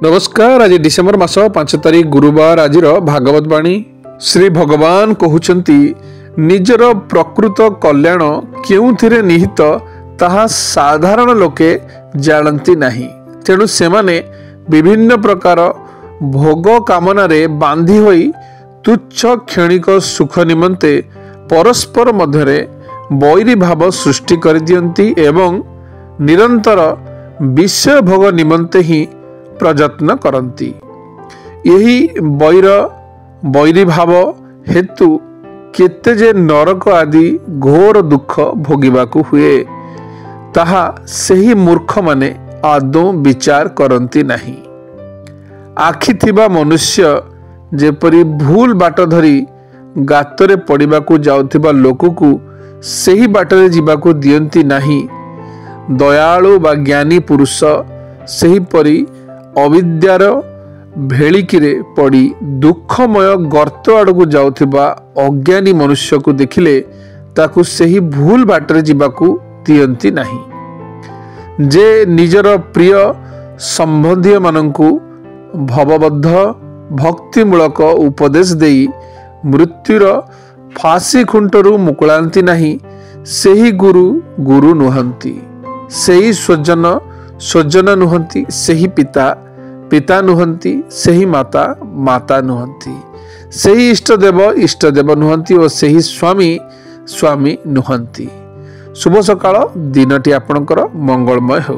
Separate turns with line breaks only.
नमस्कार। आज डिसेम्बर मास 5 तारिख गुरुवार। आज भागवत बाणी श्री भगवान कहउचंती निजर प्रकृत कल्याण केउथिरे निहित ताहा साधारण लोके जानती नहीं। तेणु सेमाने विभिन्न प्रकार भोग कामना रे बांधी होई तुच्छ क्षणिक सुख निमंते परस्पर मध्यरे वैरी भाव सृष्टि कर दियंती एवं निरंतर विषय भोग निमंते ही प्रयत्न करती। यही वैरी भाव हेतु केते जे नरक आदि घोर दुख भोगिबाकू हुए ताहा सही मूर्ख माने आदौ विचार करती नहीं। आखि थिबा मनुष्य जेपरी भूल बाट धरी गातरे पड़िबाकू जाउथिबा लोककू सही बाटरे जीवाकू दियंती नहीं। दयालु बा ज्ञानी पुरुष सेहीपरि अविद्यार भेलिकिरे पड़ी दुखमय गर्त आड़कू जाउथिबा अज्ञानी मनुष्य को देखिले ताकू सही भूल बाटरे जीवाकू दियंती नहीं। जे निजर प्रिय संबंधी मानंकू भवबद्ध भक्तिमूलक उपदेश देई मृत्युर फांसी खुंटरू मुकुलांती नहीं, सेही गुरु गुरु नुहंती, सेही स्वजन स्वजन नुहंती, सेही पिता पिता नुहंती, सेही माता माता नुहंती, सेही इष्टदेव इष्टदेव नुहंती और सेही स्वामी स्वामी नुहंती। शुभ सकाळ। दिनटी आपणकर मंगलमय हो।